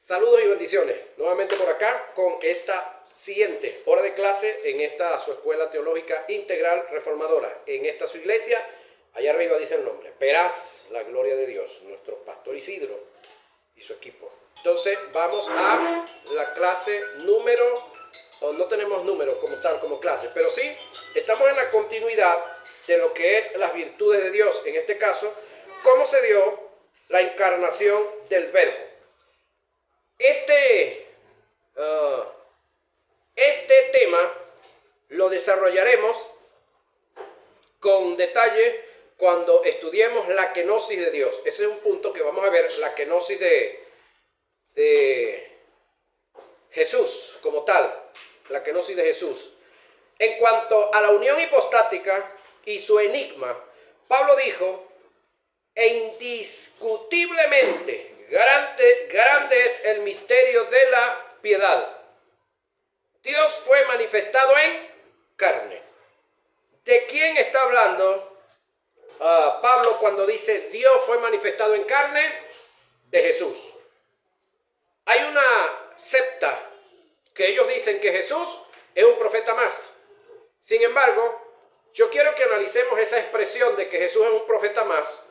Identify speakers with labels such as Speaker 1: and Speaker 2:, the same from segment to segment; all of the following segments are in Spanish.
Speaker 1: Saludos y bendiciones. Nuevamente por acá con esta siguiente hora de clase en esta su escuela teológica integral reformadora. En esta su iglesia, allá arriba dice el nombre, verás la gloria de Dios, nuestro pastor Isidro y su equipo. Entonces vamos a la clase número, no tenemos números como tal, como clase, pero sí estamos en la continuidad de lo que es las virtudes de Dios. En este caso, cómo se dio la encarnación del Verbo. Este tema lo desarrollaremos con detalle cuando estudiemos la kenosis de Dios. Ese es un punto que vamos a ver, la kenosis de Jesús como tal, la kenosis de Jesús. En cuanto a la unión hipostática y su enigma, Pablo dijo, e indiscutiblemente grande es el misterio de la piedad. Dios fue manifestado en carne. ¿De quién está hablando Pablo cuando dice Dios fue manifestado en carne? De Jesús. Hay una secta que ellos dicen que Jesús es un profeta más. Sin embargo, yo quiero que analicemos esa expresión de que Jesús es un profeta más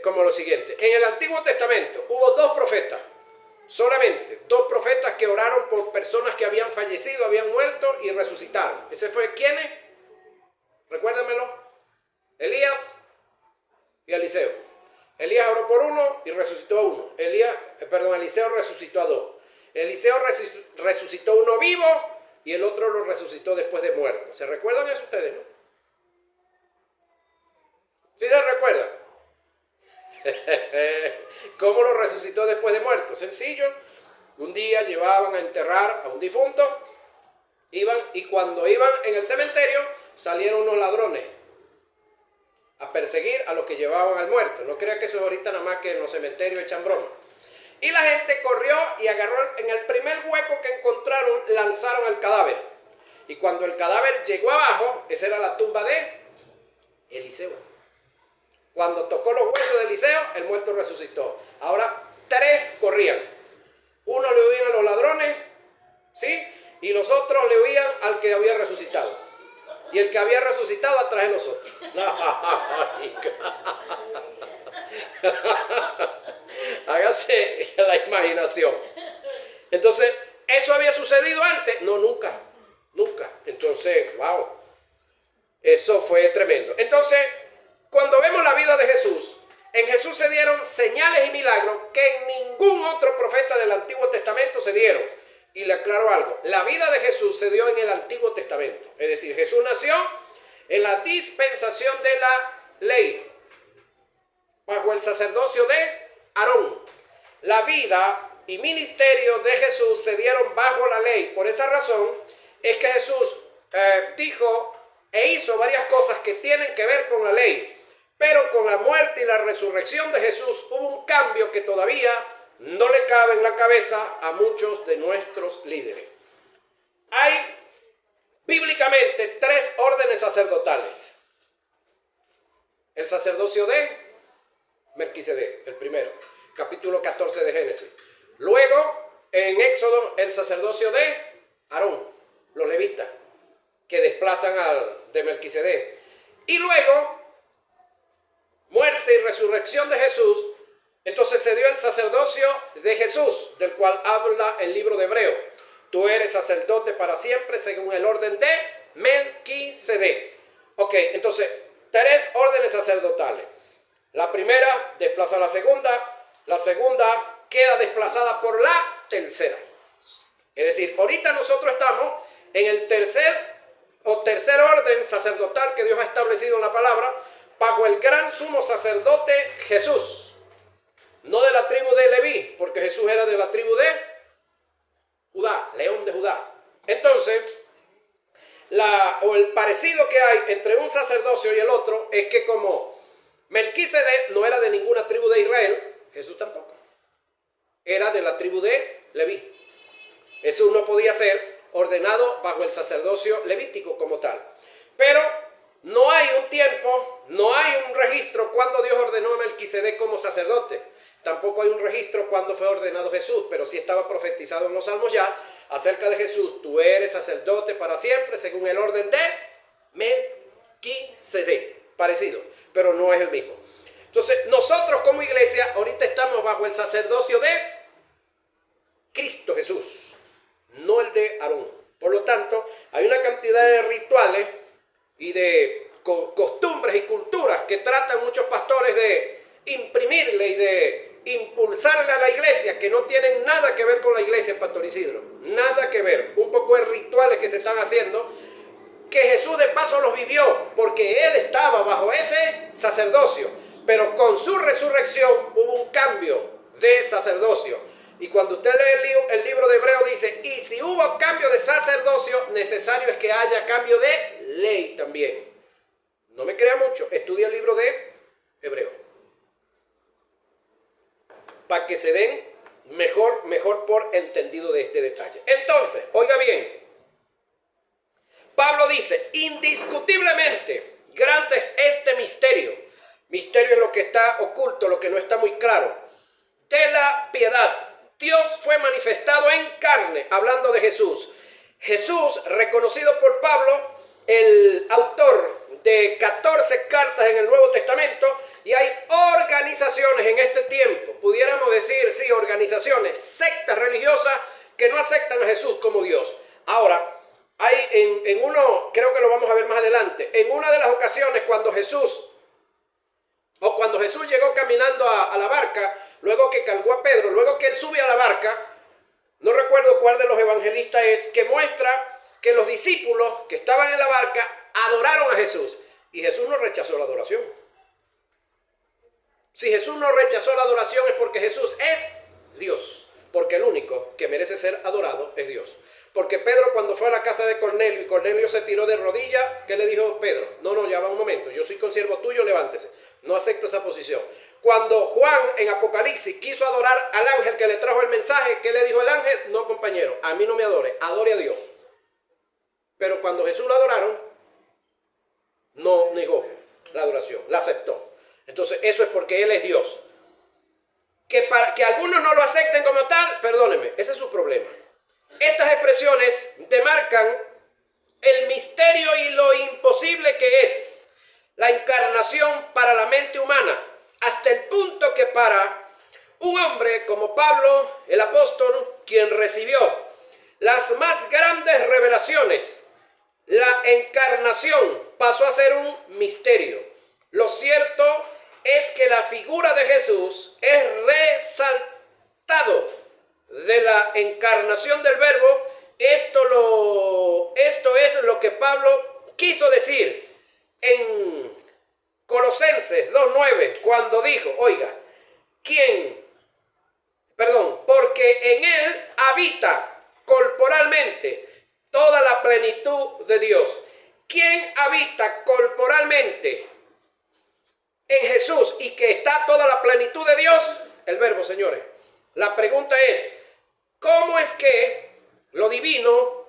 Speaker 1: como lo siguiente. En el Antiguo Testamento hubo dos profetas, solamente dos profetas que oraron por personas que habían fallecido, habían muerto y resucitaron. ¿Ese fue quiénes? Recuérdenmelo. Elías y Eliseo. Elías oró por uno y resucitó a uno. Eliseo resucitó a dos. Eliseo resucitó uno vivo y el otro lo resucitó después de muerto. ¿Se recuerdan eso ustedes, no? ¿Sí se recuerdan? ¿Cómo lo resucitó después de muerto? Sencillo. Un día llevaban a enterrar a un difunto, y cuando iban en el cementerio salieron unos ladrones a perseguir a los que llevaban al muerto. No crean que eso es ahorita nada más que en los cementerios echan broma. Y la gente corrió y agarró en el primer hueco que encontraron, lanzaron el cadáver. Y cuando el cadáver llegó abajo, esa era la tumba de Eliseo. Cuando tocó los huesos de Eliseo, el muerto resucitó. Ahora, tres corrían. Uno le huían a los ladrones, ¿sí? Y los otros le huían al que había resucitado. Y el que había resucitado atrás de los otros. Hágase la imaginación. Entonces, ¿eso había sucedido antes? No, nunca. Nunca. Entonces, wow. Eso fue tremendo. Entonces, cuando vemos la vida de Jesús, en Jesús se dieron señales y milagros que en ningún otro profeta del Antiguo Testamento se dieron. Y le aclaro algo, la vida de Jesús se dio en el Antiguo Testamento. Es decir, Jesús nació en la dispensación de la ley, bajo el sacerdocio de Aarón. La vida y ministerio de Jesús se dieron bajo la ley. Por esa razón es que Jesús dijo e hizo varias cosas que tienen que ver con la ley. Pero con la muerte y la resurrección de Jesús hubo un cambio que todavía no le cabe en la cabeza a muchos de nuestros líderes. Hay bíblicamente tres órdenes sacerdotales. El sacerdocio de Melquisedec, el primero, capítulo 14 de Génesis. Luego, en Éxodo, el sacerdocio de Aarón, los levitas, que desplazan al de Melquisedec. Y luego, muerte y resurrección de Jesús, entonces se dio el sacerdocio de Jesús, del cual habla el libro de Hebreo. Tú eres sacerdote para siempre según el orden de Melquisedec. Ok, entonces, tres órdenes sacerdotales. La primera desplaza a la segunda queda desplazada por la tercera. Es decir, ahorita nosotros estamos en el tercer orden sacerdotal que Dios ha establecido en la palabra, bajo el gran sumo sacerdote Jesús. No de la tribu de Leví, porque Jesús era de la tribu de Judá, león de Judá. Entonces, el parecido que hay entre un sacerdocio y el otro es que como Melquisedec no era de ninguna tribu de Israel, Jesús tampoco. Era de la tribu de Leví. Jesús no podía ser ordenado bajo el sacerdocio levítico como tal. Pero no hay un tiempo, no hay un registro cuando Dios ordenó a Melquisedec como sacerdote. Tampoco hay un registro cuando fue ordenado Jesús, pero sí estaba profetizado en los salmos ya acerca de Jesús. Tú eres sacerdote para siempre según el orden de Melquisedec. Parecido, pero no es el mismo. Entonces, nosotros como iglesia ahorita estamos bajo el sacerdocio de Cristo Jesús, no el de Aarón. Por lo tanto, hay una cantidad de rituales y de costumbres y culturas que tratan muchos pastores de imprimirle y de impulsarle a la iglesia, que no tienen nada que ver con la iglesia, Pastor Isidro. Nada que ver. Un poco de rituales que se están haciendo, que Jesús de paso los vivió, porque Él estaba bajo ese sacerdocio. Pero con su resurrección hubo un cambio de sacerdocio. Y cuando usted lee el libro de Hebreo dice, y si hubo cambio de sacerdocio, necesario es que haya cambio de ley también. No me crea mucho, estudia el libro de Hebreo, para que se den mejor por entendido de este detalle. Entonces, oiga bien, Pablo dice, indiscutiblemente, grande es este misterio. Misterio es lo que está oculto, lo que no está muy claro. De la piedad. Dios fue manifestado en carne, hablando de Jesús. Jesús, reconocido por Pablo, el autor de 14 cartas en el Nuevo Testamento, y hay organizaciones en este tiempo, pudiéramos decir, sí, organizaciones, sectas religiosas que no aceptan a Jesús como Dios. Ahora, hay en uno, creo que lo vamos a ver más adelante, en una de las ocasiones cuando Jesús llegó caminando a la barca, luego que cargó a Pedro, luego que él sube a la barca, no recuerdo cuál de los evangelistas es, que muestra que los discípulos que estaban en la barca adoraron a Jesús. Y Jesús no rechazó la adoración. Si Jesús no rechazó la adoración es porque Jesús es Dios. Porque el único que merece ser adorado es Dios. Porque Pedro, cuando fue a la casa de Cornelio y Cornelio se tiró de rodillas, ¿qué le dijo Pedro? No, ya va un momento, yo soy consiervo tuyo, levántese. No acepto esa posición. Cuando Juan en Apocalipsis quiso adorar al ángel que le trajo el mensaje, ¿qué le dijo el ángel? No, compañero, a mí no me adore, adore a Dios. Pero cuando Jesús lo adoraron, no negó la adoración, la aceptó. Entonces eso es porque Él es Dios. Que algunos no lo acepten como tal, perdónenme, ese es su problema. Estas expresiones demarcan el misterio y lo imposible que es la encarnación para la mente humana, hasta el punto que para un hombre como Pablo, el apóstol, quien recibió las más grandes revelaciones, la encarnación pasó a ser un misterio. Lo cierto es que la figura de Jesús es resaltado de la encarnación del Verbo. Esto es lo que Pablo quiso decir en Colosenses 2:9, cuando dijo, oiga, porque en él habita corporalmente toda la plenitud de Dios. ¿Quién habita corporalmente en Jesús y que está toda la plenitud de Dios? El Verbo, señores. La pregunta es, ¿cómo es que lo divino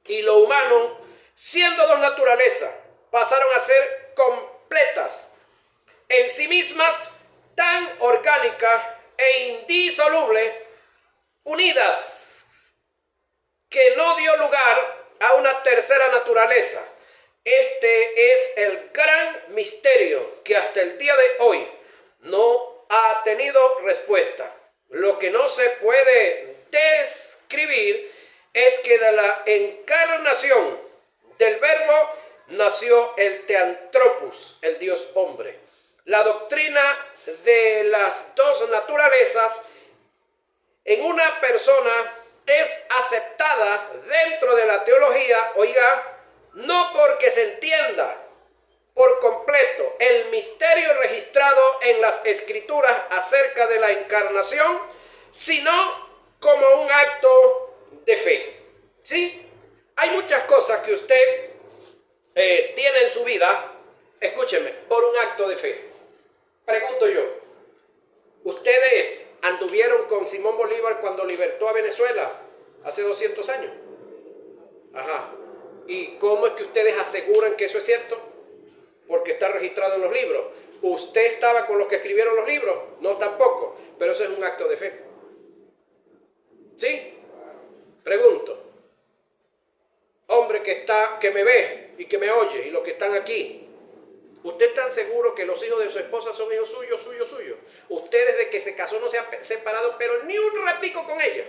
Speaker 1: y lo humano, siendo dos naturalezas, pasaron a ser completas en sí mismas, tan orgánicas e indisolubles, unidas, que no dio lugar a una tercera naturaleza? Este es el gran misterio que hasta el día de hoy no ha tenido respuesta. Lo que no se puede describir es que de la encarnación del Verbo nació el Theanthropos, el Dios hombre. La doctrina de las dos naturalezas en una persona es aceptada dentro de la teología, oiga, no porque se entienda por completo el misterio registrado en las Escrituras acerca de la encarnación, sino como un acto de fe. ¿Sí? Hay muchas cosas que usted tiene en su vida, escúcheme, por un acto de fe. Pregunto yo, ¿ustedes anduvieron con Simón Bolívar cuando libertó a Venezuela hace 200 años? Ajá. ¿Y cómo es que ustedes aseguran que eso es cierto? Porque está registrado en los libros. ¿Usted estaba con los que escribieron los libros? No, tampoco. Pero eso es un acto de fe. ¿Sí? Pregunto. Hombre que me ve y que me oye y los que están aquí. ¿Usted está seguro que los hijos de su esposa son hijos suyos? Usted desde que se casó no se ha separado, pero ni un ratico con ella.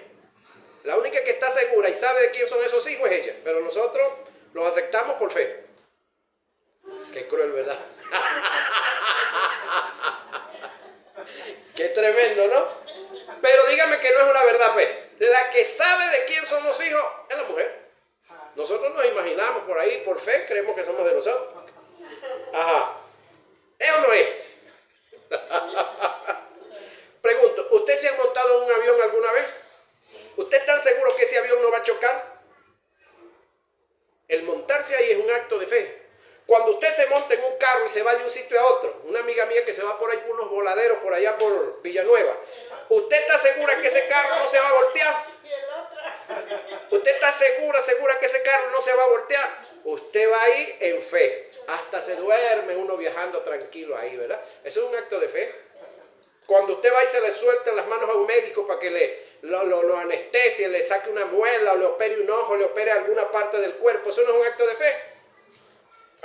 Speaker 1: La única que está segura y sabe de quién son esos hijos es ella. Pero nosotros los aceptamos por fe. Qué cruel, ¿verdad? Qué tremendo, ¿no? Pero dígame que no es una verdad, pues. La que sabe de quién son los hijos es la mujer. Nosotros nos imaginamos por ahí, por fe, creemos que somos de nosotros. Ajá. ¿Es o no es? Pregunto, ¿usted se ha montado en un avión alguna vez? ¿Usted está seguro que ese avión no va a chocar? El montarse ahí es un acto de fe. Cuando usted se monta en un carro y se va de un sitio a otro, una amiga mía que se va por ahí por unos voladeros por allá por Villanueva, ¿usted está segura que ese carro no se va a voltear? ¿Usted está segura que ese carro no se va a voltear? Usted va ahí en fe. Hasta se duerme uno viajando tranquilo ahí, ¿verdad? Eso es un acto de fe. Cuando usted va y se le sueltan las manos a un médico para que lo anestesie, le saque una muela, o le opere un ojo, le opere alguna parte del cuerpo, ¿eso no es un acto de fe?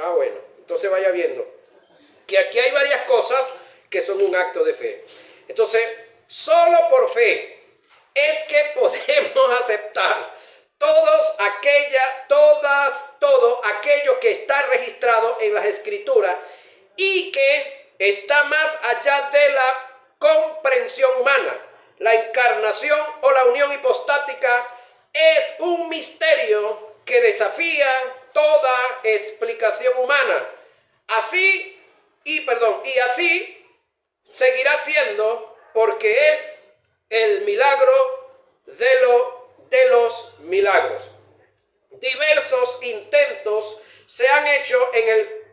Speaker 1: Ah, bueno, entonces vaya viendo que aquí hay varias cosas que son un acto de fe. Entonces, solo por fe es que podemos aceptar todo aquello que está registrado en las Escrituras y que está más allá de la comprensión humana. La encarnación o la unión hipostática es un misterio que desafía toda explicación humana. Así seguirá siendo, porque es el milagro de los milagros. Diversos intentos se han hecho en el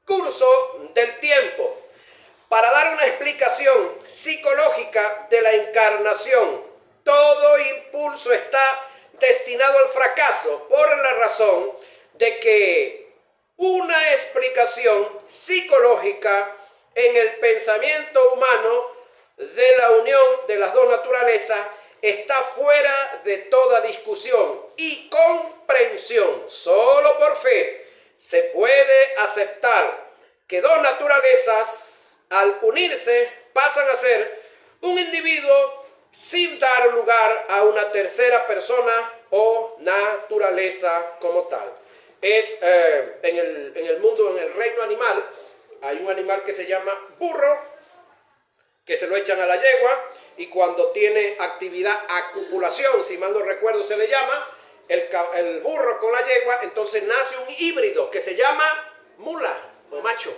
Speaker 1: curso del tiempo para dar una explicación psicológica de la encarnación. Todo impulso está destinado al fracaso por la razón de que una explicación psicológica en el pensamiento humano de la unión de las dos naturalezas está fuera de toda discusión y comprensión. Solo por fe se puede aceptar que dos naturalezas al unirse pasan a ser un individuo sin dar lugar a una tercera persona o naturaleza como tal. Es en el mundo, en el reino animal, hay un animal que se llama burro, que se lo echan a la yegua, y cuando tiene actividad acopulación, si mal no recuerdo se le llama, el burro con la yegua, entonces nace un híbrido que se llama mula o macho.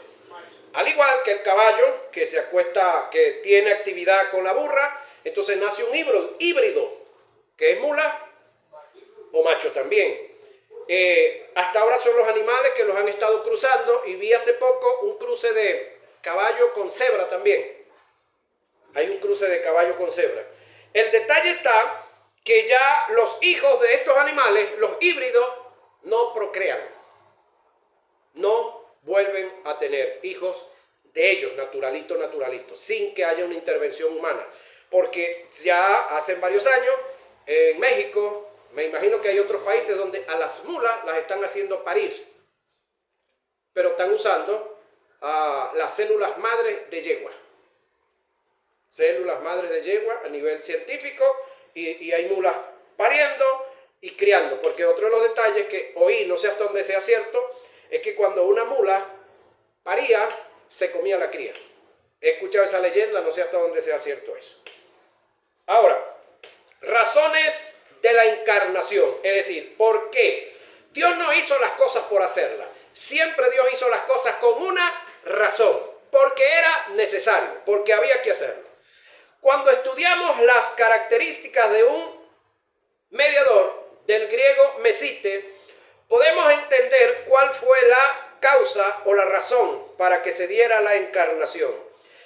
Speaker 1: Al igual que el caballo que se acuesta, que tiene actividad con la burra, entonces nace un híbrido que es mula o macho también. Hasta ahora son los animales que los han estado cruzando, y vi hace poco un cruce de caballo con cebra también. Hay un cruce de caballo con cebra. El detalle está que ya los hijos de estos animales, los híbridos, no procrean. No vuelven a tener hijos de ellos, naturalitos, sin que haya una intervención humana. Porque ya hace varios años, en México, me imagino que hay otros países donde a las mulas las están haciendo parir. Pero están usando las células madres de yegua. Células madres de yegua a nivel científico, y hay mulas pariendo y criando. Porque otro de los detalles que oí, no sé hasta dónde sea cierto, es que cuando una mula paría, se comía la cría. He escuchado esa leyenda, no sé hasta dónde sea cierto eso. Ahora, razones de la encarnación, es decir, ¿por qué? Dios no hizo las cosas por hacerlas. Siempre Dios hizo las cosas con una razón, porque era necesario, porque había que hacerlo. Cuando estudiamos las características de un mediador, del griego mesite, podemos entender cuál fue la causa o la razón para que se diera la encarnación.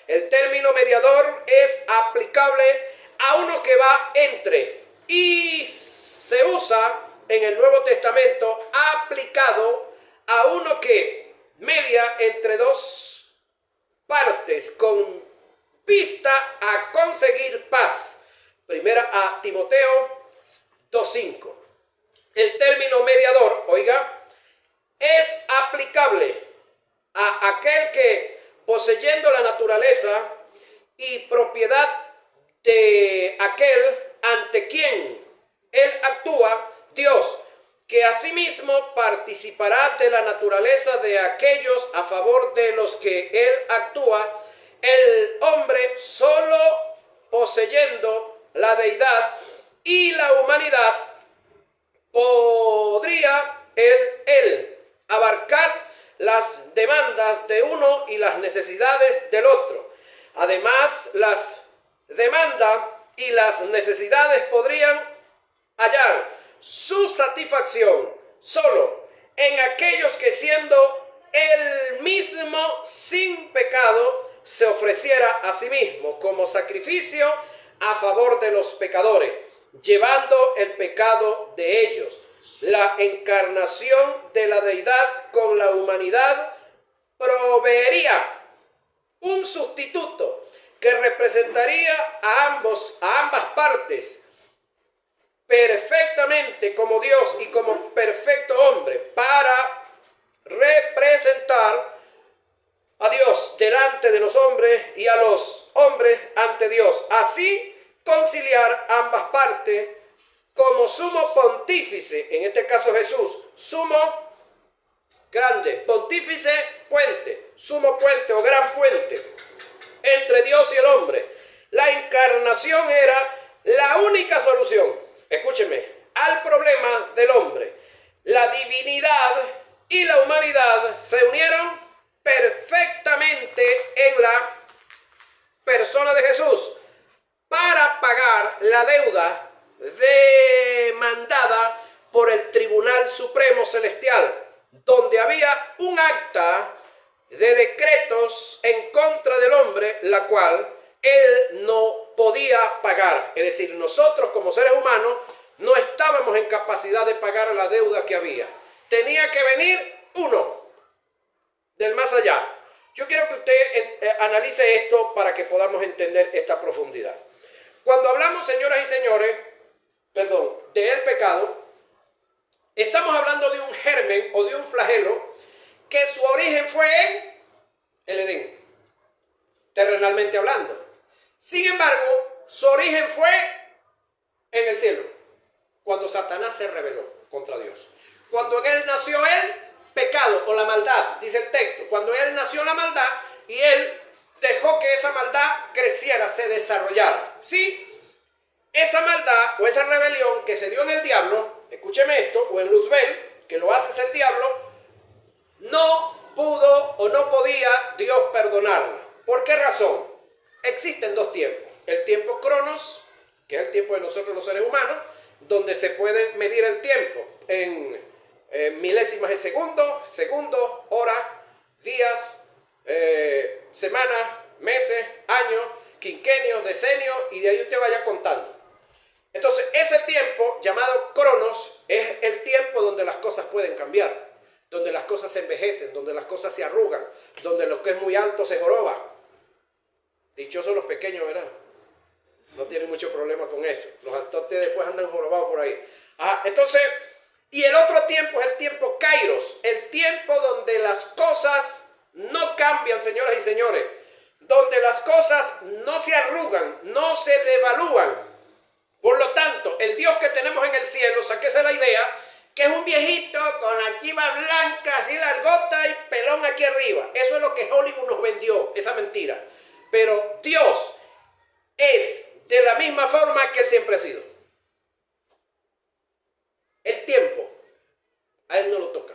Speaker 1: El término mediador es aplicable a uno que va entre, y se usa en el Nuevo Testamento aplicado a uno que media entre dos partes con vista a conseguir paz. Primera a Timoteo 2:5. El término mediador, oiga, es aplicable a aquel que, poseyendo la naturaleza y propiedad de aquel ante quien él actúa, Dios, que asimismo participará de la naturaleza de aquellos a favor de los que él actúa, el hombre solo poseyendo la deidad y la humanidad, podría él abarcar las demandas de uno y las necesidades del otro. Además, las demandas y las necesidades podrían hallar su satisfacción solo en aquellos que, siendo él mismo sin pecado, se ofreciera a sí mismo como sacrificio a favor de los pecadores, llevando el pecado de ellos. La encarnación de la deidad con la humanidad proveería un sustituto que representaría a ambas partes perfectamente como Dios y como perfecto hombre, para representar a Dios delante de los hombres y a los hombres ante Dios. Así conciliar ambas partes como sumo pontífice, en este caso Jesús, sumo grande, pontífice, puente, sumo puente o gran puente entre Dios y el hombre. La encarnación era la única solución, escúcheme, al problema del hombre. La divinidad y la humanidad se unieron perfectamente en la persona de Jesús para pagar la deuda demandada por el Tribunal Supremo Celestial, donde había un acta de decretos en contra del hombre, la cual él no podía pagar. Es decir, nosotros como seres humanos no estábamos en capacidad de pagar la deuda que había. Tenía que venir uno del más allá. Yo quiero que usted analice esto para que podamos entender esta profundidad. Cuando hablamos, señoras y señores, del pecado, estamos hablando de un germen o de un flagelo que su origen fue en el Edén, terrenalmente hablando. Sin embargo, su origen fue en el cielo, cuando Satanás se rebeló contra Dios. Cuando en él nació el pecado o la maldad, dice el texto. Cuando en él nació la maldad y él dejó que esa maldad creciera, se desarrollara. ¿Sí? Esa maldad o esa rebelión que se dio en el diablo, escúcheme esto, o en Luzbel, que lo hace ser el diablo, no pudo o no podía Dios perdonarla. ¿Por qué razón? Existen dos tiempos. El tiempo Cronos, que es el tiempo de nosotros los seres humanos, donde se puede medir el tiempo en milésimas de segundos, horas, días, semanas, meses, años, quinquenios, decenios, y de ahí usted vaya contando. Entonces, ese tiempo llamado Cronos es el tiempo donde las cosas pueden cambiar, donde las cosas se envejecen, donde las cosas se arrugan, donde lo que es muy alto se joroba. Dichosos los pequeños, ¿verdad? No tienen mucho problema con eso. Los altos después andan jorobados por ahí. Entonces, y el otro tiempo es el tiempo Kairos, el tiempo donde las cosas no cambian, señoras y señores, donde las cosas no se arrugan, no se devalúan. Por lo tanto, el Dios que tenemos en el cielo, sáquese la idea, que es un viejito con la chiva blanca, así largota y pelón aquí arriba. Eso es lo que Hollywood nos vendió, esa mentira. Pero Dios es de la misma forma que Él siempre ha sido. El tiempo, a Él no lo toca.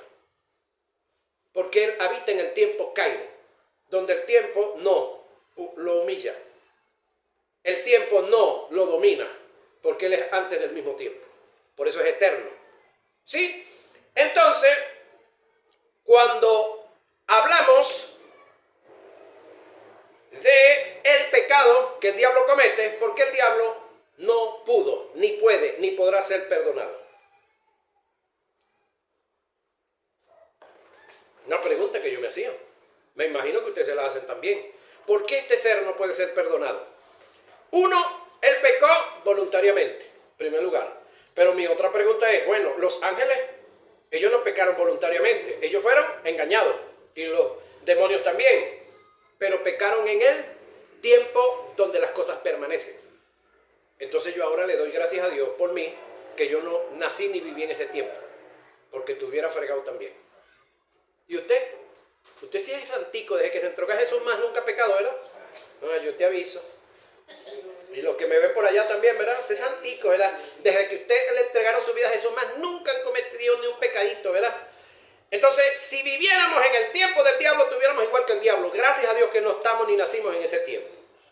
Speaker 1: Porque Él habita en el tiempo Cairo, donde el tiempo no lo humilla. El tiempo no lo domina, porque Él es antes del mismo tiempo. Por eso es eterno. ¿Sí? Entonces, cuando hablamos de el pecado que el diablo comete, porque el diablo no pudo, ni puede, ni podrá ser perdonado. Una pregunta que yo me hacía. Me imagino que ustedes se la hacen también. ¿por qué este ser no puede ser perdonado? Uno, él pecó voluntariamente, en primer lugar. Pero mi otra pregunta es, bueno, los ángeles, ellos no pecaron voluntariamente, ellos fueron engañados, y los demonios también, pero pecaron en el tiempo donde las cosas permanecen. Entonces yo ahora le doy gracias a Dios por mí, que yo no nací ni viví en ese tiempo, porque te hubiera fregado también. ¿Y usted? Usted sí es santico, desde que se entregó a Jesús más nunca ha pecado, ¿verdad? No, yo te aviso. Y los que me ven por allá también, ¿verdad? Usted es santico, ¿verdad? Desde que usted le entregaron su vida a Jesús más nunca han cometido ni un pecadito, ¿verdad? Entonces, si viviéramos en el tiempo del diablo, estuviéramos igual que el diablo. Gracias a Dios que no estamos ni nacimos en ese tiempo,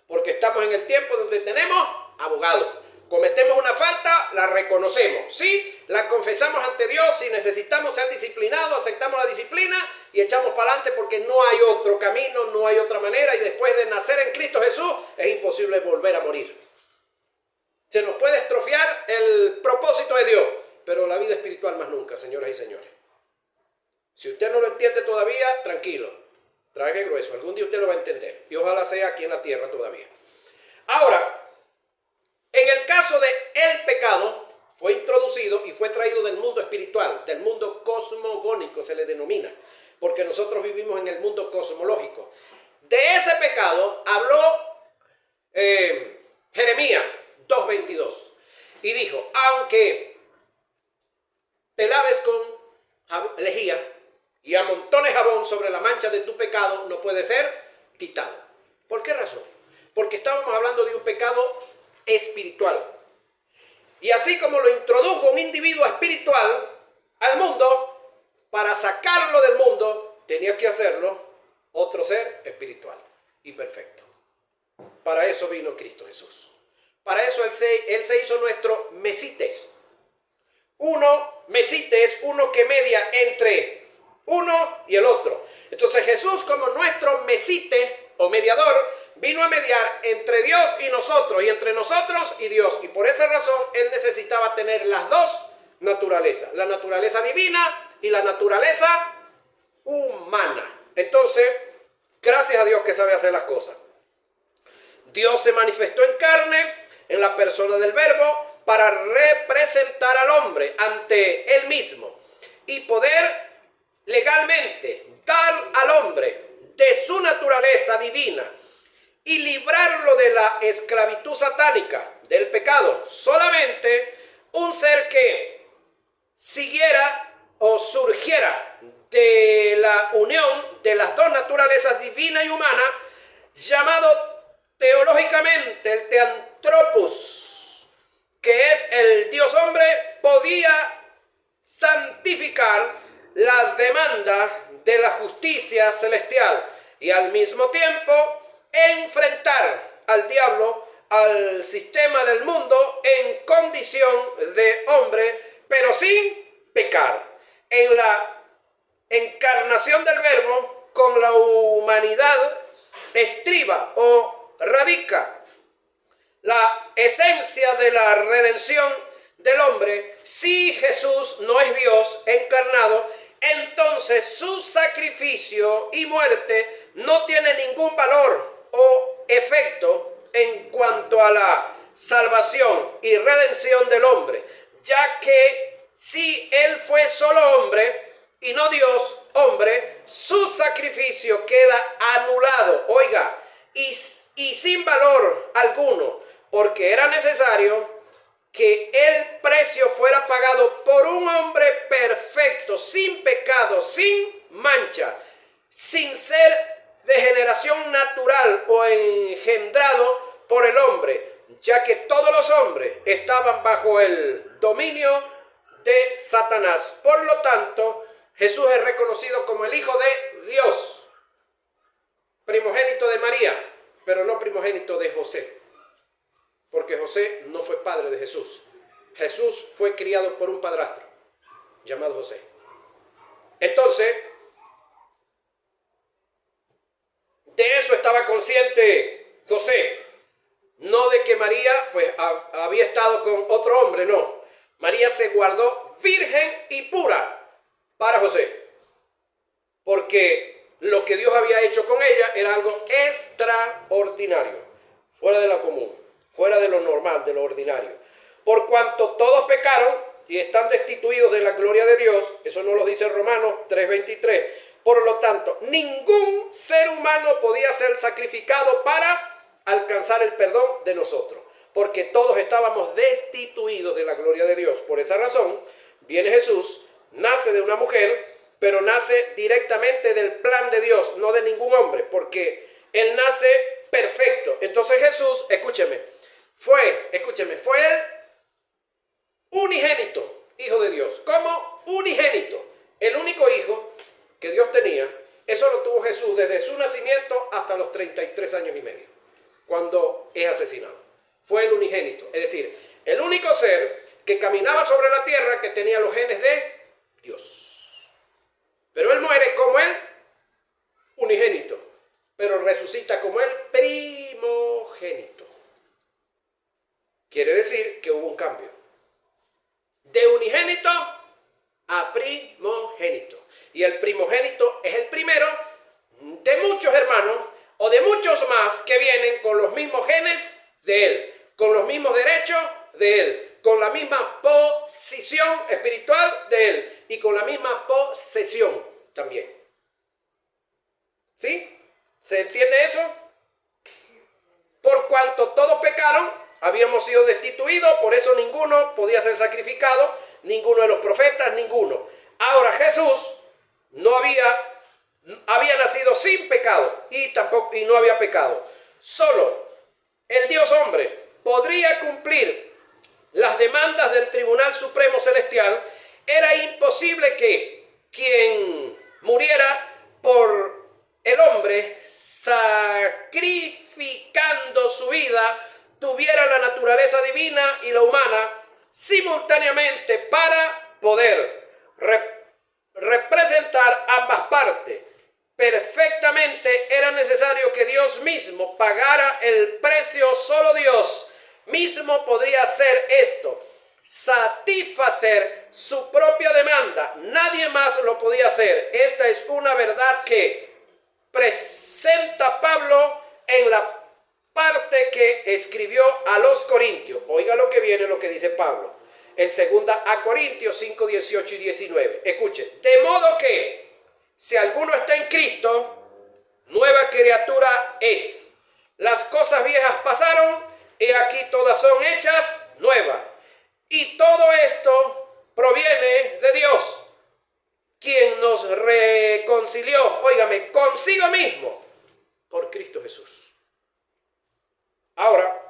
Speaker 1: porque estamos en el tiempo donde tenemos abogados. Cometemos una falta, la reconocemos, ¿sí? La confesamos ante Dios. Si necesitamos ser disciplinados, aceptamos la disciplina y echamos para adelante, porque no hay otro camino, no hay otra manera. Y después de nacer en Cristo Jesús, es imposible volver a morir. Se nos puede estropear el propósito de Dios, pero la vida espiritual más nunca, señoras y señores. Si usted no lo entiende todavía, tranquilo, trague grueso. Algún día usted lo va a entender. Y ojalá sea aquí en la tierra todavía. Ahora, en el caso de el pecado, fue introducido y fue traído del mundo espiritual, del mundo cosmogónico se le denomina, porque nosotros vivimos en el mundo cosmológico. De ese pecado habló Jeremías 2:22 y dijo, aunque te laves con lejía y amontones jabón sobre la mancha de tu pecado, no puede ser quitado. ¿Por qué razón? Porque estábamos hablando de un pecado espiritual. Y así como lo introdujo un individuo espiritual al mundo, para sacarlo del mundo tenía que hacerlo otro ser espiritual y perfecto. Para eso vino Cristo Jesús. Para eso Él se hizo nuestro mesites. Mesites es uno que media entre uno y el otro. Entonces Jesús, como nuestro mesite o mediador, vino a mediar entre Dios y nosotros, y entre nosotros y Dios. Y por esa razón Él necesitaba tener las dos naturalezas, la naturaleza divina y la naturaleza humana. Entonces, gracias a Dios que sabe hacer las cosas. Dios se manifestó en carne, en la persona del Verbo, para representar al hombre ante Él mismo y poder legalmente dar al hombre de su naturaleza divina y librarlo de la esclavitud satánica, del pecado. Solamente un ser que siguiera o surgiera de la unión de las dos naturalezas, divina y humana, llamado teológicamente el Theanthropos, que es el Dios hombre, podía santificar la demanda de la justicia celestial y al mismo tiempo enfrentar al diablo, al sistema del mundo en condición de hombre, pero sin pecar. En la encarnación del Verbo, con la humanidad estriba o radica la esencia de la redención del hombre. Si Jesús no es Dios encarnado, entonces su sacrificio y muerte no tiene ningún valor o efecto en cuanto a la salvación y redención del hombre, ya que si Él fue solo hombre y no Dios hombre, su sacrificio queda anulado, oiga, y sin valor alguno, porque era necesario que el precio fuera pagado por un hombre perfecto, sin pecado, sin mancha, sin ser de generación natural o engendrado por el hombre, ya que todos los hombres estaban bajo el dominio de Satanás. Por lo tanto, Jesús es reconocido como el Hijo de Dios, primogénito de María, pero no primogénito de José, porque José no fue padre de Jesús. Jesús fue criado por un padrastro llamado José. Entonces, de eso estaba consciente José, no de que María pues había estado con otro hombre, no. María se guardó virgen y pura para José, porque lo que Dios había hecho con ella era algo extraordinario, fuera de lo común, fuera de lo normal, de lo ordinario. Por cuanto todos pecaron y están destituidos de la gloria de Dios, eso nos lo dice Romanos 3:23, por lo tanto, ningún ser humano podía ser sacrificado para alcanzar el perdón de nosotros, porque todos estábamos destituidos de la gloria de Dios. Por esa razón, viene Jesús, nace de una mujer, pero nace directamente del plan de Dios, no de ningún hombre, porque Él nace perfecto. Entonces Jesús, escúcheme, fue el unigénito, Hijo de Dios. ¿Cómo? Unigénito. El único hijo que Dios tenía, eso lo tuvo Jesús desde su nacimiento hasta los 33 años y medio, cuando es asesinado. Fue el unigénito, es decir, el único ser que caminaba sobre la tierra que tenía los genes de Dios. Pero Él muere como el unigénito, pero resucita como el primogénito. Quiere decir que hubo un cambio. De unigénito a primogénito. Y el primogénito es el primero de muchos hermanos o de muchos más que vienen con los mismos genes de Él, con los mismos derechos de Él, con la misma posición espiritual de Él y con la misma posesión también. ¿Sí? ¿Se entiende eso? Por cuanto todos pecaron, habíamos sido destituidos, por eso ninguno podía ser sacrificado, ninguno de los profetas, ninguno. Ahora Jesús no había nacido sin pecado y no había pecado. Solo el Dios hombre podría cumplir las demandas del Tribunal Supremo Celestial. Era imposible que quien muriera por el hombre, sacrificando su vida, tuviera la naturaleza divina y la humana simultáneamente para poder representar ambas partes. Perfectamente era necesario que Dios mismo pagara el precio. Solo Dios mismo podría hacer esto, satisfacer su propia demanda. Nadie más lo podía hacer. Esta es una verdad que presenta Pablo en la parte que escribió a los Corintios. Oiga lo que viene, lo que dice Pablo en 2 Corintios 5, 18 y 19. Escuche, de modo que si alguno está en Cristo, nueva criatura es. Las cosas viejas pasaron, y aquí todas son hechas nuevas. Y todo esto proviene de Dios, quien nos reconcilió, óigame, consigo mismo, por Cristo Jesús. Ahora,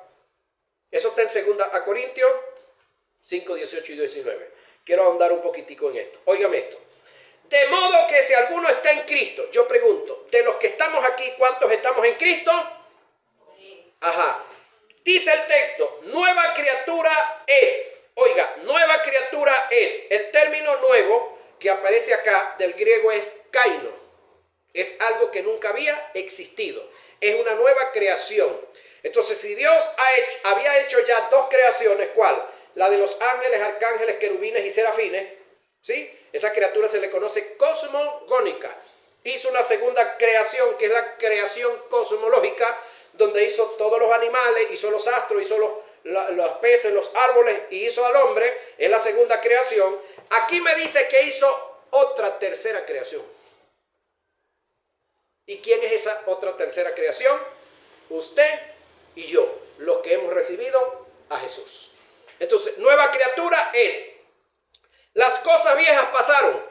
Speaker 1: eso está en 2 Corintios 5, 18 y 19. Quiero ahondar un poquitico en esto. Óigame esto. De modo que si alguno está en Cristo, yo pregunto, de los que estamos aquí, ¿cuántos estamos en Cristo? Ajá. Dice el texto, nueva criatura es. Oiga, nueva criatura es. El término nuevo que aparece acá del griego es kaino. Es algo que nunca había existido. Es una nueva creación. Entonces, si Dios había hecho ya dos creaciones, ¿cuál? La de los ángeles, arcángeles, querubines y serafines, ¿sí? Esa criatura se le conoce cosmogónica. Hizo una segunda creación, que es la creación cosmológica, donde hizo todos los animales, hizo los astros, hizo los peces, los árboles, y hizo al hombre. Es la segunda creación. Aquí me dice que hizo otra tercera creación. ¿Y quién es esa otra tercera creación? Usted y yo, los que hemos recibido a Jesús. Entonces, nueva criatura es. Las cosas viejas pasaron.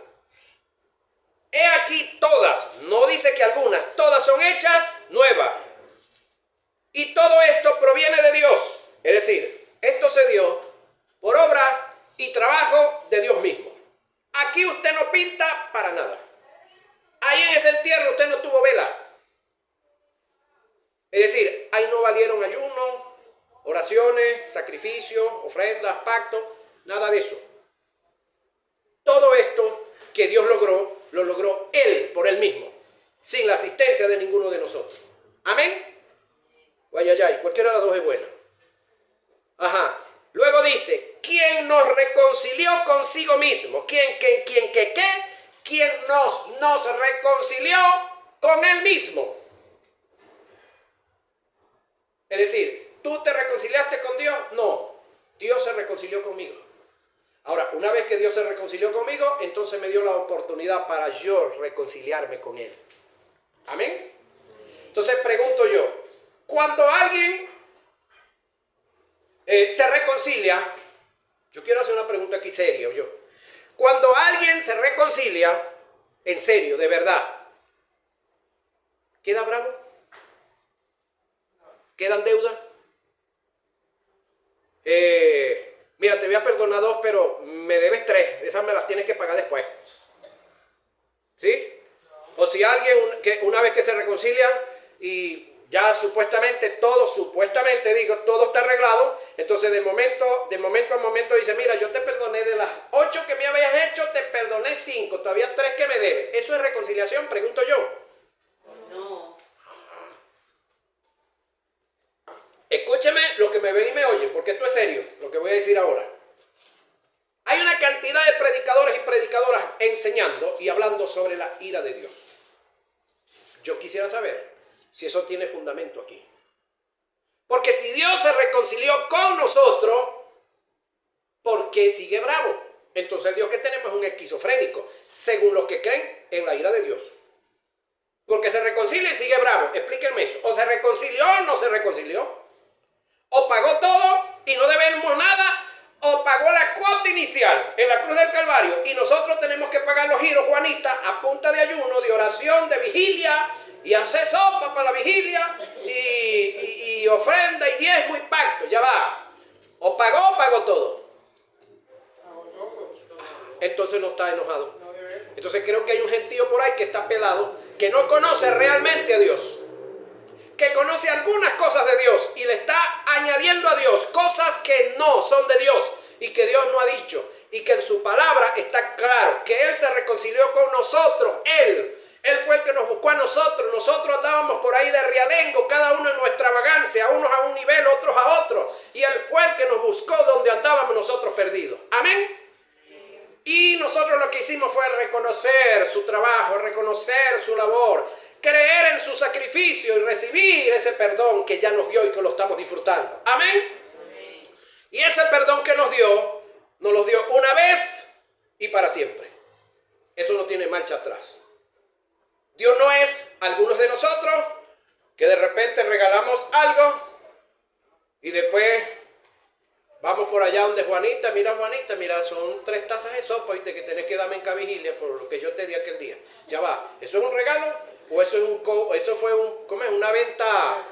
Speaker 1: He aquí todas, no dice que algunas, todas son hechas nuevas. Y todo esto proviene de Dios. Es decir, esto se dio por obra y trabajo de Dios mismo. Aquí usted no pinta para nada. Ahí en ese entierro usted no tuvo vela. Es decir, ahí no valieron ayunos, oraciones, sacrificios, ofrendas, pactos, nada de eso. Todo esto que Dios logró, lo logró Él por Él mismo, sin la asistencia de ninguno de nosotros. Amén. Guayayay, cualquiera de las dos es buena. Ajá. Luego dice, ¿quién nos reconcilió consigo mismo? ¿Quién nos reconcilió con Él mismo. Es decir, ¿tú te reconciliaste con Dios? No, Dios se reconcilió conmigo. Ahora, una vez que Dios se reconcilió conmigo, entonces me dio la oportunidad para yo reconciliarme con Él. Amén. Entonces pregunto yo, cuando alguien se reconcilia, yo quiero hacer una pregunta aquí seria, yo. Cuando alguien se reconcilia, en serio, de verdad, ¿queda bravo? ¿Queda en deuda? Mira, te voy a perdonar 2, pero me debes 3. Esas me las tienes que pagar después. ¿Sí? O si alguien, una vez que se reconcilia y ya supuestamente todo está arreglado, entonces de momento a momento dice, mira, yo te perdoné de las 8 que me habías hecho, te perdoné 5, todavía 3 que me debes. ¿Eso es reconciliación? Pregunto yo.
Speaker 2: No.
Speaker 1: Escúcheme lo que me ven y me oyen, porque esto es serio, lo que voy a decir ahora. Hay una cantidad de predicadores y predicadoras enseñando y hablando sobre la ira de Dios. Yo quisiera saber si eso tiene fundamento aquí. Porque si Dios se reconcilió con nosotros, ¿por qué sigue bravo? Entonces el Dios que tenemos es un esquizofrénico, según los que creen en la ira de Dios. Porque se reconcilia y sigue bravo. Explíquenme eso. ¿O se reconcilió o no se reconcilió? ¿O pagó todo y no debemos nada? ¿O pagó la cuota inicial en la cruz del Calvario y nosotros tenemos que pagar los giros, Juanita, a punta de ayuno, de oración, de vigilia, y hacer sopa para la vigilia, y ofrenda, y diezmo y pacto? Ya va. ¿O pagó todo? Entonces no está enojado. Entonces creo que hay un gentío por ahí que está pelado, que no conoce realmente a Dios, que conoce algunas cosas de Dios y le está añadiendo a Dios cosas que no son de Dios y que Dios no ha dicho, y que en su palabra está claro que Él se reconcilió con nosotros. Él fue el que nos buscó a nosotros. Nosotros andábamos por ahí de rialengo, cada uno en nuestra vagancia, unos a un nivel, otros a otro, y Él fue el que nos buscó donde andábamos nosotros perdidos. Amén. Y nosotros lo que hicimos fue reconocer su trabajo, reconocer su labor, creer en su sacrificio y recibir ese perdón que ya nos dio y que lo estamos disfrutando. Amén. Y ese perdón que nos los dio una vez y para siempre. Eso no tiene marcha atrás. Dios no es algunos de nosotros que de repente regalamos algo y después vamos por allá donde Juanita, mira, son 3 tazas de sopa, ¿viste? Que tenés que darme en cavigilia por lo que yo te di aquel día. Ya va, ¿eso es un regalo? ¿O eso fue una venta,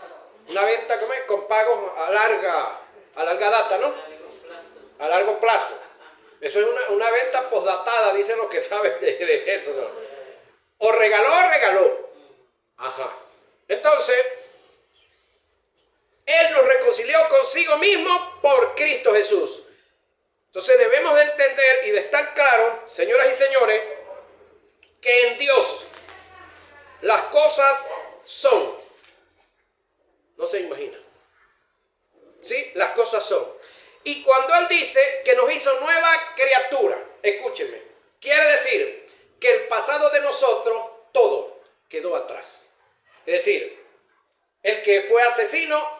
Speaker 1: con pagos a larga data, ¿no? A largo plazo. Eso es una venta postdatada, dicen los que saben de eso, ¿no? O regaló. Ajá. Entonces, Él nos reconcilió consigo mismo por Cristo Jesús. Entonces debemos de entender y de estar claros, señoras y señores, que en Dios las cosas son. No se imagina. ¿Sí? Las cosas son. Y cuando Él dice que nos hizo nueva criatura, escúchenme, quiere decir que el pasado de nosotros, todo quedó atrás. Es decir, el que fue asesino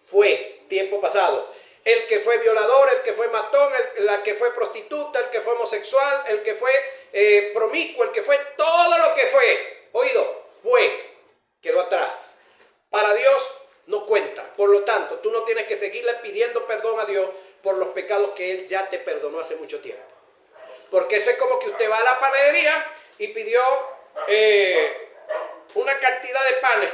Speaker 1: fue tiempo pasado. El que fue violador, el que fue matón, la que fue prostituta, el que fue homosexual, el que fue promiscuo, el que fue todo lo que fue, quedó atrás. Para Dios no cuenta. Por lo tanto, tú no tienes que seguirle pidiendo perdón a Dios por los pecados que Él ya te perdonó hace mucho tiempo. Porque eso es como que usted va a la panadería y pidió una cantidad de panes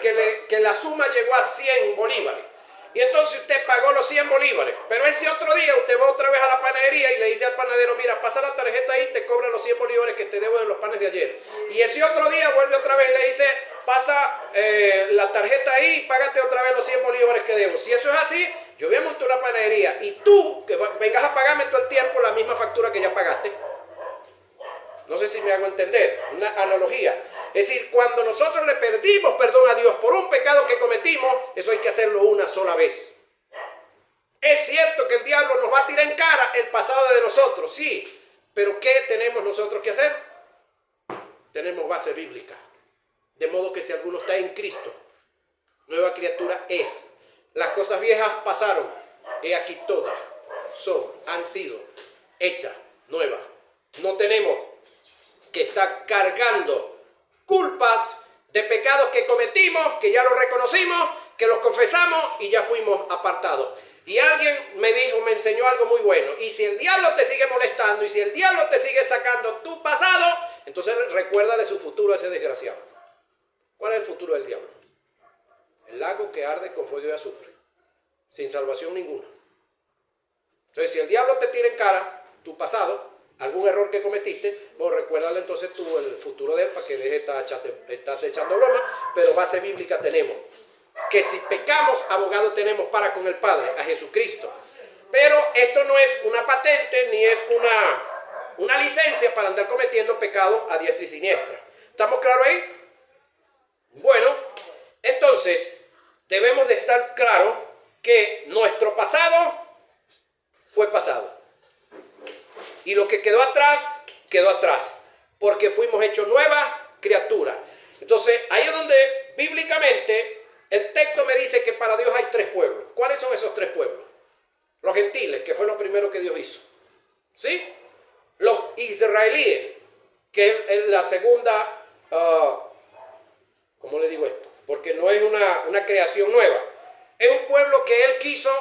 Speaker 1: que la suma llegó a 100 bolívares. Y entonces usted pagó los 100 bolívares. Pero ese otro día usted va otra vez a la panadería y le dice al panadero, mira, pasa la tarjeta ahí y te cobra los 100 bolívares que te debo de los panes de ayer. Y ese otro día vuelve otra vez y le dice, pasa la tarjeta ahí y págate otra vez los 100 bolívares que debo. Si eso es así, yo voy a montar una panadería y tú que vengas a pagarme todo el tiempo la misma factura que ya pagaste. No sé si me hago entender, una analogía. Es decir, cuando nosotros le pedimos perdón a Dios por un pecado que cometimos, eso hay que hacerlo una sola vez. Es cierto que el diablo nos va a tirar en cara el pasado de nosotros, sí, pero ¿qué tenemos nosotros que hacer? Tenemos base bíblica. De modo que si alguno está en Cristo, nueva criatura es. Las cosas viejas pasaron, he aquí todas han sido hechas nuevas. No tenemos que estar cargando culpas de pecados que cometimos, que ya los reconocimos, que los confesamos y ya fuimos apartados. Y alguien me enseñó algo muy bueno. Y si el diablo te sigue molestando, y si el diablo te sigue sacando tu pasado, entonces recuérdale su futuro a ese desgraciado. ¿Cuál es el futuro del diablo? El lago que arde con fuego y azufre, sin salvación ninguna. Entonces, si el diablo te tira en cara tu pasado, algún error que cometiste, vos recuérdale entonces tú el futuro de él para que deje de estar echando broma. Pero base bíblica tenemos que si pecamos, abogado tenemos para con el Padre, a Jesucristo. Pero esto no es una patente ni es una licencia para andar cometiendo pecado a diestra y siniestra. ¿Estamos claros ahí? Bueno, entonces debemos de estar claros que nuestro pasado fue pasado. Y lo que quedó atrás, porque fuimos hechos nueva criatura. Entonces, ahí es donde bíblicamente el texto me dice que para Dios hay tres pueblos. ¿Cuáles son esos tres pueblos? Los gentiles, que fue lo primero que Dios hizo. ¿Sí? Los israelíes, que es la segunda, ¿cómo le digo esto? Porque no es una creación nueva. Es un pueblo que Él quiso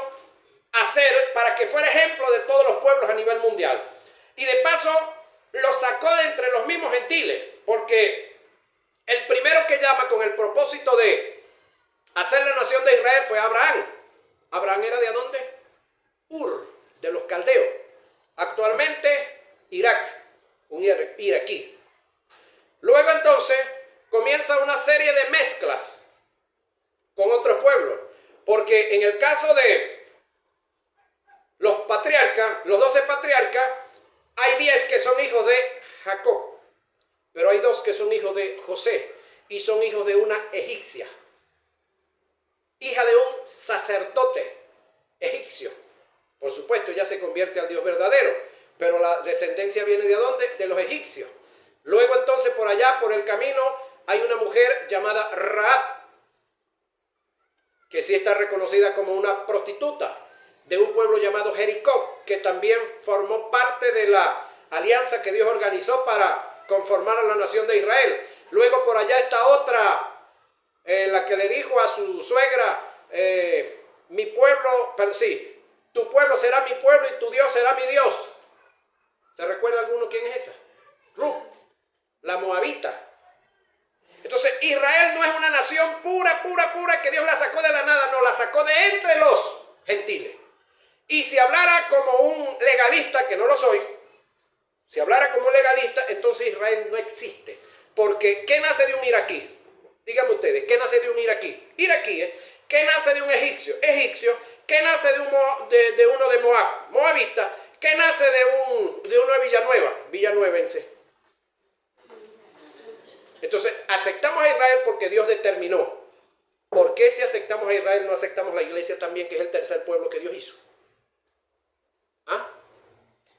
Speaker 1: hacer para que fuera ejemplo de todos los pueblos a nivel mundial. Y de paso, lo sacó de entre los mismos gentiles, porque el primero que llama con el propósito de hacer la nación de Israel fue Abraham. ¿Abraham era de dónde? Ur, de los caldeos. Actualmente, Irak, un iraquí. Luego entonces comienza una serie de mezclas con otros pueblos, porque en el caso de los patriarcas, los 12 patriarcas, hay 10 que son hijos de Jacob, pero hay 2 que son hijos de José y son hijos de una egipcia, hija de un sacerdote egipcio. Por supuesto, ya se convierte al Dios verdadero, pero la descendencia viene ¿de dónde? De los egipcios. Luego entonces por allá, por el camino, hay una mujer llamada Rahab, que sí está reconocida como una prostituta, de un pueblo llamado Jericó, que también formó parte de la alianza que Dios organizó para conformar a la nación de Israel. Luego por allá está otra, la que le dijo a su suegra, mi pueblo, pero sí, tu pueblo será mi pueblo y tu Dios será mi Dios. ¿Se recuerda alguno quién es esa? Ruth, la moabita. Entonces Israel no es una nación pura que Dios la sacó de la nada, no, la sacó de entre los gentiles. Y si hablara como un legalista, que no lo soy, si hablara como un legalista, entonces Israel no existe. Porque ¿qué nace de un iraquí? Díganme ustedes, ¿qué nace de un iraquí? Iraquí, ¿qué nace de un egipcio? Egipcio. ¿Qué nace de uno de Moab? Moabita. ¿Qué nace de uno de Villanueva? Villanuevense. Entonces, aceptamos a Israel porque Dios determinó. ¿Por qué si aceptamos a Israel no aceptamos la iglesia también, que es el tercer pueblo que Dios hizo? ¿Ah?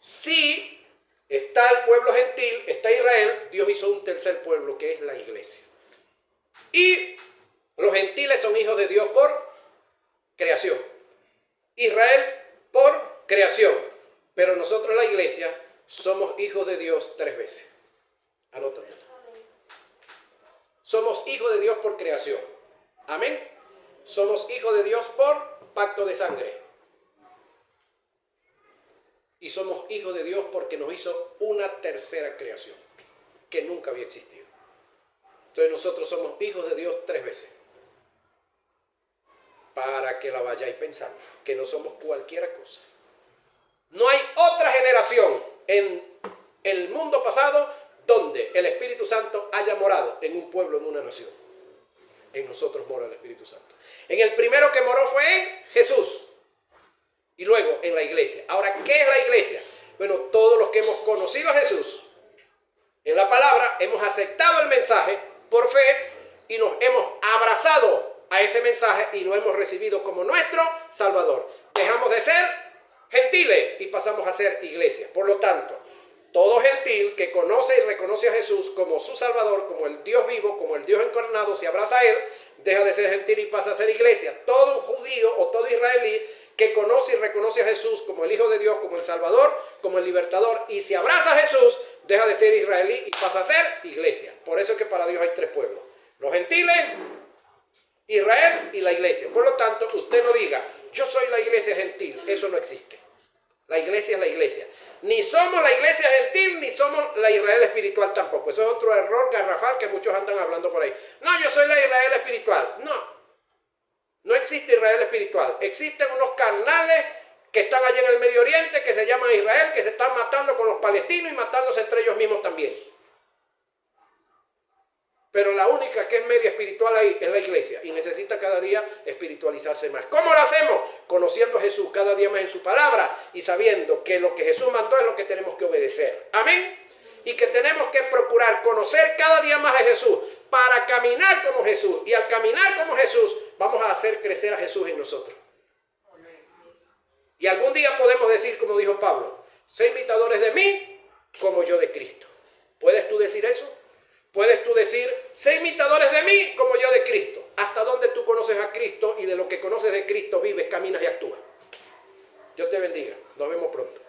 Speaker 1: Si está el pueblo gentil, está Israel, Dios hizo un tercer pueblo que es la iglesia. Y los gentiles son hijos de Dios por creación. Israel por creación. Pero nosotros la iglesia somos hijos de Dios 3 veces. Anótatela. Somos hijos de Dios por creación. Amén. Somos hijos de Dios por pacto de sangre. Y somos hijos de Dios porque nos hizo una tercera creación que nunca había existido. Entonces nosotros somos hijos de Dios 3 veces. Para que la vayáis pensando, que no somos cualquier cosa. No hay otra generación en el mundo pasado donde el Espíritu Santo haya morado en un pueblo, en una nación. En nosotros mora el Espíritu Santo. En el primero que moró fue en Jesús. Y luego en la iglesia. Ahora, ¿qué es la iglesia? Bueno, todos los que hemos conocido a Jesús en la palabra, hemos aceptado el mensaje por fe y nos hemos abrazado a ese mensaje y lo hemos recibido como nuestro Salvador. Dejamos de ser gentiles y pasamos a ser iglesia. Por lo tanto, Todo gentil que conoce y reconoce a Jesús como su Salvador, como el Dios vivo, como el Dios encarnado, se abraza a Él, deja de ser gentil y pasa a ser iglesia. Todo judío o todo israelí que conoce y reconoce a Jesús como el Hijo de Dios, como el Salvador, como el Libertador, y se abraza a Jesús, deja de ser israelí y pasa a ser iglesia. Por eso es que para Dios hay tres pueblos: los gentiles, Israel y la iglesia. Por lo tanto, usted no diga, yo soy la iglesia gentil. Eso no existe. La iglesia es la iglesia. Ni somos la iglesia gentil, ni somos la Israel espiritual tampoco. Eso es otro error garrafal que muchos andan hablando por ahí. No, yo soy la Israel espiritual. No. No existe Israel espiritual. Existen unos carnales que están allí en el Medio Oriente, que se llaman Israel, que se están matando con los palestinos y matándose entre ellos mismos también. Pero la única que es medio espiritual ahí es la iglesia, y necesita cada día espiritualizarse más. ¿Cómo lo hacemos? Conociendo a Jesús cada día más en su palabra y sabiendo que lo que Jesús mandó es lo que tenemos que obedecer. Amén. Y que tenemos que procurar conocer cada día más a Jesús para caminar como Jesús. Y al caminar como Jesús vamos a hacer crecer a Jesús en nosotros. Y algún día podemos decir, como dijo Pablo, sé imitadores de mí como yo de Cristo. ¿Puedes tú decir eso? Puedes tú decir, sé imitadores de mí como yo de Cristo. ¿Hasta dónde tú conoces a Cristo y de lo que conoces de Cristo vives, caminas y actúas? Dios te bendiga. Nos vemos pronto.